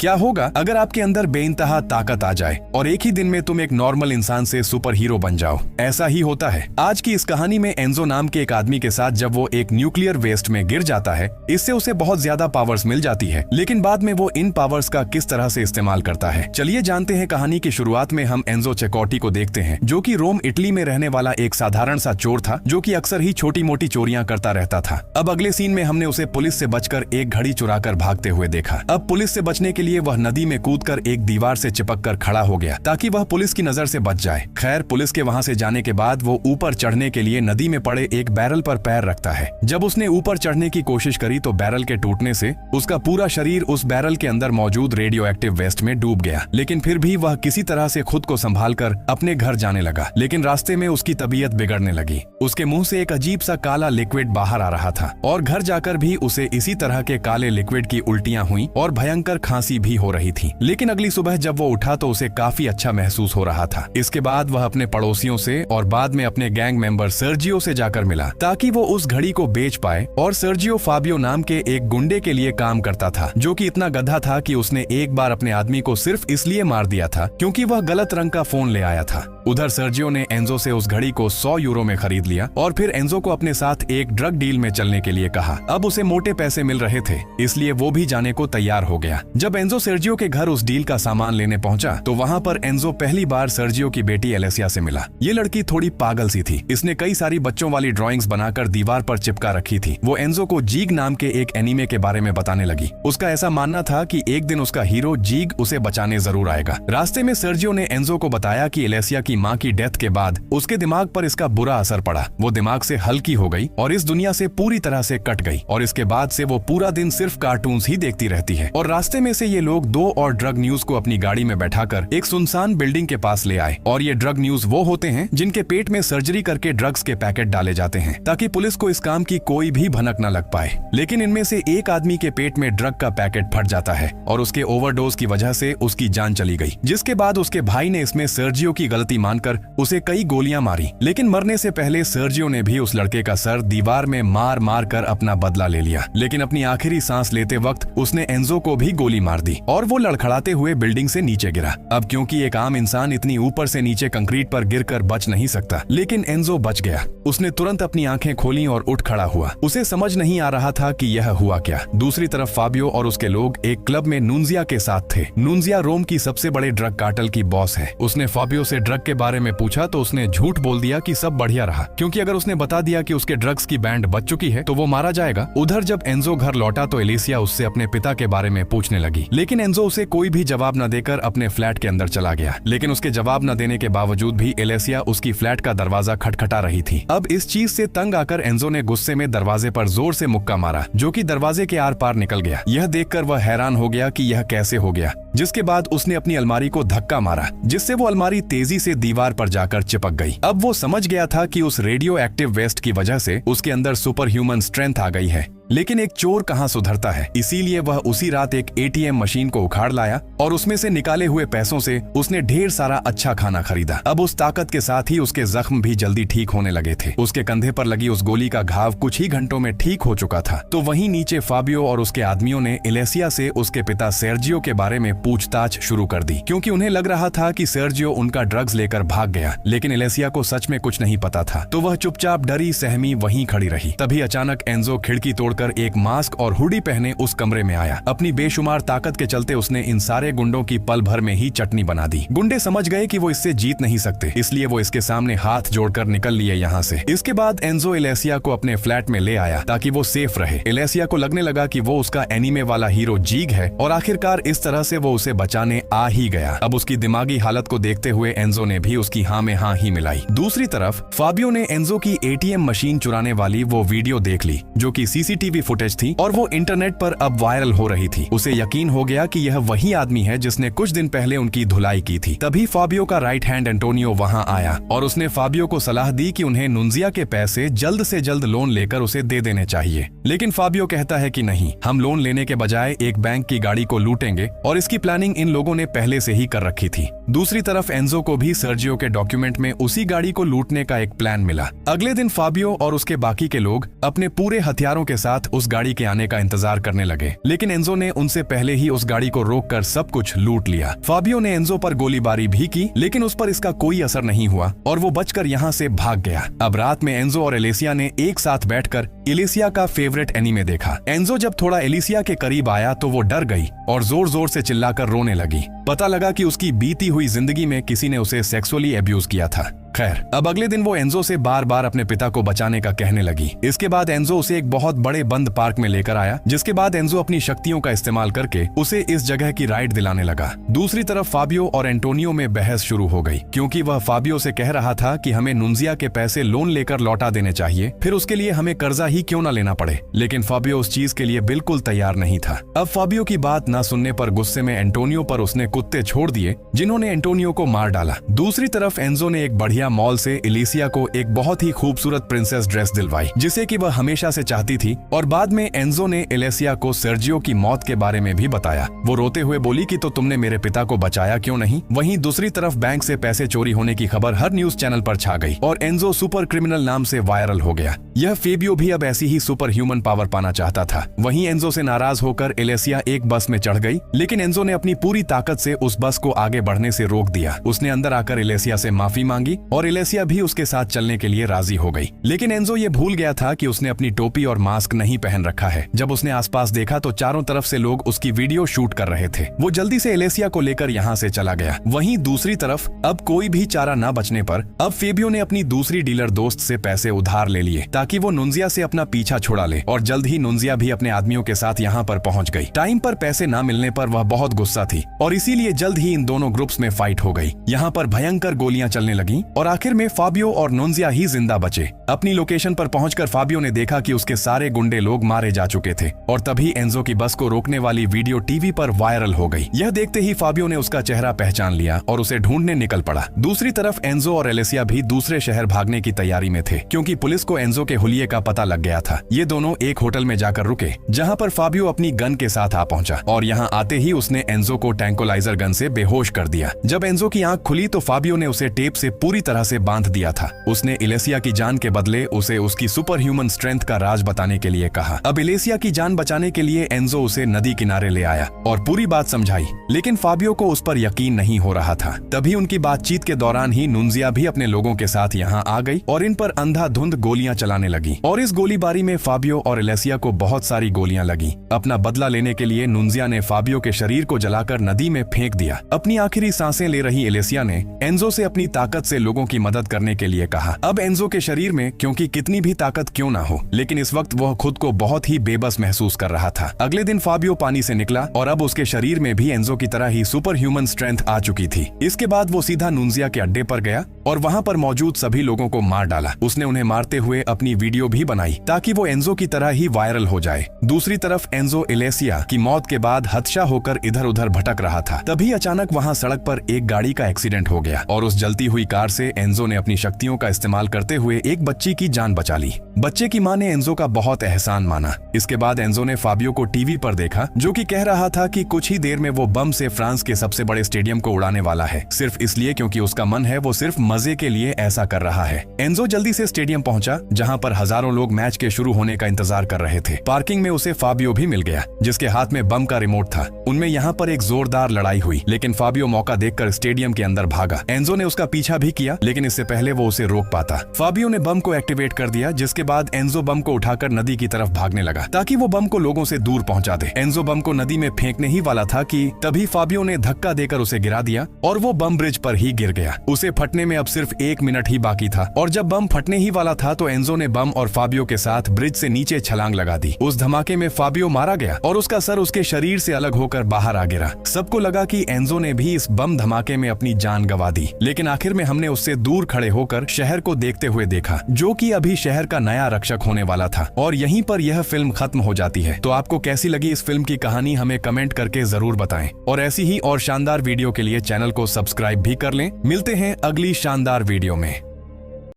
क्या होगा अगर आपके अंदर बेइंतहा ताकत आ जाए और एक ही दिन में तुम एक नॉर्मल इंसान से सुपर हीरो बन जाओ। ऐसा ही होता है। आज की इस कहानी में एंजो नाम के एक आदमी के साथ जब वो एक न्यूक्लियर वेस्ट में गिर जाता है, इससे उसे बहुत ज्यादा पावर्स मिल जाती है, लेकिन बाद में वो इन पावर्स का किस तरह से इस्तेमाल करता है। चलिए जानते हैं। कहानी की शुरुआत में हम एंजो चेकोटी को देखते हैं, जो कि रोम इटली में रहने वाला एक साधारण सा चोर था, जो कि अक्सर ही छोटी मोटी चोरियां करता रहता था। अब अगले सीन में हमने उसे पुलिस से बचकर एक घड़ी चुराकर भागते हुए देखा। अब पुलिस से बचने के लिए वह नदी में कूदकर एक दीवार से चिपक कर खड़ा हो गया ताकि वह पुलिस की नजर से बच जाए। खैर, पुलिस के वहां से जाने के बाद वो ऊपर चढ़ने के लिए नदी में पड़े एक बैरल पर पैर रखता है। जब उसने ऊपर चढ़ने की कोशिश करी तो बैरल के टूटने से उसका पूरा शरीर उस बैरल के अंदर मौजूद रेडियो एक्टिव वेस्ट में डूब गया। लेकिन फिर भी वह किसी तरह से खुद को संभाल कर अपने घर जाने लगा। लेकिन रास्ते में उसकी तबीयत बिगड़ने लगी। उसके मुंह से एक अजीब सा काला लिक्विड बाहर आ रहा था और घर जाकर भी उसे इसी तरह के काले लिक्विड की उल्टियां हुई और भयंकर खांसी भी हो रही थी। लेकिन अगली सुबह जब वो उठा तो उसे काफी अच्छा महसूस हो रहा था। इसके बाद वह अपने पड़ोसियों से और बाद में अपने गैंग मेंबर सर्जियो से जाकर मिला ताकि वो उस घड़ी को बेच पाए। और सर्जियो फाबियो नाम के एक गुंडे के लिए काम करता था, जो कि इतना गधा था कि उसने एक बार अपने आदमी को सिर्फ इसलिए मार दिया था क्योंकि वह गलत रंग का फोन ले आया था। उधर सर्जियो ने एंजो से उस घड़ी को 100 यूरो में खरीद लिया और फिर एंजो को अपने साथ एक ड्रग डील में चलने के लिए कहा। अब उसे मोटे पैसे मिल रहे थे, इसलिए वो भी जाने को तैयार हो गया। जब एंजो सर्जियो के घर उस डील का सामान लेने पहुंचा तो वहां पर एंजो पहली बार सर्जियो की बेटी एलेसिया से मिला। ये लड़की थोड़ी पागल सी थी। इसने कई सारी बच्चों वाली ड्राइंग्स बनाकर दीवार पर चिपका रखी थी। वो एंजो को जीग नाम के एक एनीमे के बारे में बताने लगी। उसका ऐसा मानना था कि एक दिन उसका हीरो जीग उसे बचाने जरूर आएगा। रास्ते में सर्जियो ने एंजो को बताया कि एलेसिया की माँ की डेथ के बाद उसके दिमाग पर इसका बुरा असर पड़ा। वो दिमाग से हल्की हो गई और इस दुनिया से पूरी तरह से कट गई और इसके बाद से वो पूरा दिन सिर्फ कार्टून्स ही देखती रहती है। और रास्ते में से ये लोग 2 और ड्रग न्यूज को अपनी गाड़ी में बैठाकर एक सुनसान बिल्डिंग के पास ले आए। और ये ड्रग न्यूज वो होते हैं जिनके पेट में सर्जरी करके ड्रग्स के पैकेट डाले जाते हैं ताकि पुलिस को इस काम की कोई भी भनक न लग पाए। लेकिन इनमें से एक आदमी के पेट में ड्रग का पैकेट फट जाता है और उसके ओवरडोज की वजह से उसकी जान चली गई, जिसके बाद उसके भाई ने इसमें सर्जियो की गलती मानकर उसे कई गोलियां मारी। लेकिन मरने से पहले सर्जियो ने भी उस लड़के का सर दीवार में मार मार कर अपना बदला ले लिया। लेकिन अपनी आखिरी सांस लेते वक्त उसने एंजो को भी गोली मार दी और वो लड़खड़ाते हुए बिल्डिंग से नीचे गिरा। अब क्योंकि एक आम इंसान इतनी ऊपर से नीचे कंक्रीट पर गिरकर बच नहीं सकता, लेकिन एंजो बच गया। उसने तुरंत अपनी आंखें खोली और उठ खड़ा हुआ। उसे समझ नहीं आ रहा था कि यह हुआ क्या। दूसरी तरफ फाबियो और उसके लोग एक क्लब में नूंजिया के साथ थे। नूंजिया रोम की सबसे बड़े ड्रग कार्टेल की बॉस है। उसने फाबियो से ड्रग के बारे में पूछा तो उसने झूठ बोल दिया कि सब बढ़िया रहा, क्योंकि अगर उसने बता दिया कि उसके ड्रग्स की बैंड बच चुकी है तो वो मारा जाएगा। उधर जब एंजो घर लौटा तो एलेसिया उससे अपने पिता के बारे में पूछने लगी, लेकिन एंजो उसे कोई भी जवाब न देकर अपने फ्लैट के अंदर चला गया। लेकिन उसके जवाब न देने के बावजूद भी एलेसिया उसकी फ्लैट का दरवाजा खटखटा रही थी। अब इस चीज से तंग आकर एंजो ने गुस्से में दरवाजे पर जोर से मुक्का मारा, जो कि दरवाजे के आर पार निकल गया। यह देखकर वह हैरान हो गया कि यह कैसे हो गया, जिसके बाद उसने अपनी अलमारी को धक्का मारा, जिससे वो अलमारी तेजी से दीवार पर जाकर चिपक गई। अब वो समझ गया था कि उस रेडियो एक्टिव वेस्ट की वजह से उसके अंदर सुपर ह्यूमन स्ट्रेंथ आ गई है। लेकिन एक चोर कहाँ सुधरता है, इसीलिए वह उसी रात एक एटीएम मशीन को उखाड़ लाया और उसमें से निकाले हुए पैसों से उसने ढेर सारा अच्छा खाना खरीदा। अब उस ताकत के साथ ही उसके जख्म भी जल्दी ठीक होने लगे थे। उसके कंधे पर लगी उस गोली का घाव कुछ ही घंटों में ठीक हो चुका था। तो वहीं नीचे फाबियो और उसके आदमियों ने एलेसिया से उसके पिता सर्जियो के बारे में पूछताछ शुरू कर दी, क्योंकि उन्हें लग रहा था कि सर्जियो उनका ड्रग्स लेकर भाग गया। लेकिन एलेसिया को सच में कुछ नहीं पता था, तो वह चुपचाप डरी सहमी वहीं खड़ी रही। तभी अचानक एंजो खिड़की तोड़कर एक मास्क और हुडी पहने उस कमरे में आया। अपनी बेशुमार ताकत के चलते उसने इन सारे गुंडों की पल भर में ही चटनी बना दी। गुंडे समझ गए कि वो इससे जीत नहीं सकते, इसलिए वो इसके सामने हाथ जोड़कर निकल लिए यहाँ से। इसके बाद एंजो एलेसिया को अपने फ्लैट में ले आया ताकि वो सेफ रहे। एलेसिया को लगने लगा कि वो उसका एनीमे वाला हीरो जीग है और आखिरकार इस तरह से वो उसे बचाने आ ही गया। अब उसकी दिमागी हालत को देखते हुए एंजो ने भी उसकी हाँ में हाँ ही मिलाई। दूसरी तरफ फाबियो ने एंजो की एटीएम मशीन चुराने वाली वो वीडियो देख ली, जो कि सीसीटीवी फुटेज थी और वो इंटरनेट पर अब वायरल हो रही थी। उसे यकीन हो गया कि यह वही आदमी है जिसने कुछ दिन पहले उनकी धुलाई की थी। तभी फाबियो का राइट हैंड एंटोनियो वहां आया और उसने फाबियो को सलाह दी कि उन्हें नुंजिया के पैसे जल्द से जल्द लोन लेकर उसे दे देने चाहिए। लेकिन फाबियो कहता है कि नहीं, हम लोन लेने के बजाय एक बैंक की गाड़ी को लूटेंगे और इसकी प्लानिंग इन लोगों ने पहले से ही कर रखी थी। दूसरी तरफ एंजो को भी सर्जियो के डॉक्यूमेंट में उसी गाड़ी को लूटने का एक प्लान मिला। अगले दिन फाबियो और उसके बाकी के लोग अपने पूरे हथियारों के साथ साथ उस गाड़ी के आने का इंतजार करने लगे, लेकिन एंजो ने उनसे पहले ही उस गाड़ी को रोककर सब कुछ लूट लिया। फाबियो ने एंजो पर गोलीबारी भी की, लेकिन उस पर इसका कोई असर नहीं हुआ और वो बचकर यहाँ से भाग गया। अब रात में एंजो और एलिसिया ने एक साथ बैठकर एलिसिया का फेवरेट एनीमे देखा। एंजो जब थोड़ा एलिसिया के करीब आया तो वो डर गई और जोर जोर से चिल्लाकर रोने लगी। पता लगा कि उसकी बीती हुई जिंदगी में किसी ने उसे सेक्सुअली अब्यूज किया था। खैर, अब अगले दिन वो एंजो से बार बार अपने पिता को बचाने का कहने लगी। इसके बाद एंजो उसे एक बहुत बड़े बंद पार्क में लेकर आया, जिसके बाद एंजो अपनी शक्तियों का इस्तेमाल करके उसे इस जगह की राइड दिलाने लगा। दूसरी तरफ फाबियो और एंटोनियो में बहस शुरू हो गई, क्योंकि वह फाबियो से कह रहा था कि हमें नुंजिया के पैसे लोन लेकर लौटा देने चाहिए, फिर उसके लिए हमें कर्जा ही क्यों न लेना पड़े। लेकिन फाबियो उस चीज के लिए बिल्कुल तैयार नहीं था। अब फाबियो की बात न सुनने पर गुस्से में एंटोनियो पर उसने कुत्ते छोड़ दिए, जिन्होंने एंटोनियो को मार डाला। दूसरी तरफ एंजो ने एक बढ़िया मॉल से एलिसिया को एक बहुत ही खूबसूरत प्रिंसेस ड्रेस दिलवाई, जिसे कि वह हमेशा से चाहती थी। और बाद में एंजो ने एलिसिया को सर्जियो की मौत के बारे में भी बताया। वो रोते हुए बोली कि तो तुमने मेरे पिता को बचाया क्यों नहीं। वहीं दूसरी तरफ बैंक से पैसे चोरी होने की खबर हर न्यूज चैनल पर छा गई और एंजो सुपर क्रिमिनल नाम से वायरल हो गया। यह फेबियो भी अब ऐसी ही सुपर ह्यूमन पावर पाना चाहता था। वहीं एंजो से नाराज होकर एलिसिया एक बस में चढ़ गई, लेकिन एंजो ने अपनी पूरी ताकत से उस बस को आगे बढ़ने से रोक दिया। उसने अंदर आकर एलिसिया से माफी मांगी और एलिसिया भी उसके साथ चलने के लिए राजी हो गई। लेकिन एंजो ये भूल गया था कि उसने अपनी टोपी और मास्क नहीं पहन रखा है। जब उसने आसपास देखा तो चारों तरफ से लोग उसकी वीडियो शूट कर रहे थे। वो जल्दी से एलिसिया को लेकर यहाँ से चला गया। वहीं दूसरी तरफ अब कोई भी चारा न बचने पर अब फेबियो ने अपनी दूसरी डीलर दोस्त से पैसे उधार ले लिए, ताकि वो नुंजिया से अपना पीछा छुड़ा ले। और जल्द ही नुंजिया भी अपने आदमियों के साथ यहाँ पर पहुंच गई। टाइम पर पैसे न मिलने पर वह बहुत गुस्सा थी और इसीलिए जल्द ही इन दोनों ग्रुप्स में फाइट हो गई। यहाँ पर भयंकर गोलियां चलने लगी और आखिर में फाबियो और नुंजिया ही जिंदा बचे। अपनी लोकेशन पर पहुंचकर फाबियो ने देखा कि उसके सारे गुंडे लोग मारे जा चुके थे और तभी एंजो की बस को रोकने वाली वीडियो टीवी पर वायरल हो गई। यह देखते ही फाबियो ने उसका चेहरा पहचान लिया और उसे ढूंढने निकल पड़ा। दूसरी तरफ एंजो और एलिसिया भी दूसरे शहर भागने की तैयारी में थे, क्योंकि पुलिस को एंजो के हुलिये का पता लग गया था। ये दोनों एक होटल में जाकर रुके, जहाँ पर फाबियो अपनी गन के साथ आ पहुंचा और यहाँ आते ही उसने एंजो को टैंकोलाइजर गन से बेहोश कर दिया। जब एंजो की आंख खुली तो फाबियो ने उसे टेप से पूरी तरह से बांध दिया था। उसने एलिसिया की जान के बदले उसे उसकी सुपर ह्यूमन स्ट्रेंथ का राज बताने के लिए कहा। अब एलिसिया की जान बचाने के लिए एंजो उसे नदी किनारे ले आया और पूरी बात समझाई, लेकिन फाबियो को उस पर यकीन नहीं हो रहा था। तभी उनकी बातचीत के दौरान ही नुंजिया भी अपने लोगों के साथ यहाँ आ गई और इन पर अंधाधुंध गोलियां चलाने लगी और इस गोलीबारी में फाबियो और एलिसिया को बहुत सारी गोलियां लगी। अपना बदला लेने के लिए नुंजिया ने फाबियो के शरीर को जलाकर नदी में फेंक दिया। अपनी आखिरी सांसें ले रही एलिसिया ने एंजो से अपनी ताकत से लोगों की मदद करने के लिए कहा। अब एंजो के शरीर में क्योंकि कितनी भी ताकत क्यों ना हो, लेकिन इस वक्त वह खुद को बहुत ही बेबस महसूस कर रहा था। अगले दिन फाबियो पानी से निकला और अब उसके शरीर में भी एंजो की तरह ही सुपर ह्यूमन स्ट्रेंथ आ चुकी थी। इसके बाद वो सीधा नुंजिया के अड्डे पर गया और वहाँ पर मौजूद सभी लोगों को मार डाला। उसने उन्हें मारते हुए अपनी वीडियो भी बनाई ताकि वो एंजो की तरह ही वायरल हो जाए। दूसरी तरफ एंजो एलिसिया की मौत के बाद हदशा होकर इधर उधर भटक रहा था। तभी अचानक वहाँ सड़क पर एक गाड़ी का एक्सीडेंट हो गया और उस जलती हुई कार से एंजो ने अपनी शक्तियों का इस्तेमाल करते हुए एक बच्ची की जान बचा ली। बच्चे की मां ने एंजो का बहुत एहसान माना। इसके बाद एंजो ने फाबियो को टीवी पर देखा, जो कि कह रहा था कि कुछ ही देर में वो बम से फ्रांस के सबसे बड़े स्टेडियम को उड़ाने वाला है, सिर्फ इसलिए क्योंकि उसका मन है, वो सिर्फ मजे के लिए ऐसा कर रहा है। एंजो जल्दी से स्टेडियम पहुंचा, जहां पर हजारों लोग मैच के शुरू होने का इंतजार कर रहे थे। पार्किंग में उसे फाबियो भी मिल गया, जिसके हाथ में बम का रिमोट था। उनमें यहाँ पर एक जोरदार लड़ाई हुई, लेकिन फाबियो मौका देखकर स्टेडियम के अंदर भागा। एंजो ने उसका पीछा भी किया, लेकिन इससे पहले वो उसे रोक पाता। फाबियो ने बम को एक्टिवेट कर दिया, जिसके बाद एंजो बम को उठाकर नदी की तरफ भागने लगा ताकि वो बम को लोगों से दूर पहुंचा दे। एंजो बम को नदी में फेंकने ही वाला था कि तभी फाबियो ने धक्का देकर उसे गिरा दिया और वो बम ब्रिज पर ही गिर गया। उसे फटने में अब सिर्फ 1 मिनट ही बाकी था और जब बम फटने ही वाला था तो एंजो ने बम और फाबियो के साथ ब्रिज से नीचे छलांग लगा दी। उस धमाके में फाबियो मारा गया और उसका सर उसके शरीर से अलग होकर बाहर आ गिरा। सबको लगा कि एंजो ने भी इस बम धमाके में अपनी जान गंवा दी, लेकिन आखिर में हमने उससे दूर खड़े होकर शहर को देखते हुए देखा, जो कि अभी शहर का नया रक्षक होने वाला था। और यहीं पर यह फिल्म खत्म हो जाती है। तो आपको कैसी लगी इस फिल्म की कहानी, हमें कमेंट करके जरूर बताएं और ऐसी ही और शानदार वीडियो के लिए चैनल को सब्सक्राइब भी कर लें। मिलते हैं अगली शानदार वीडियो में।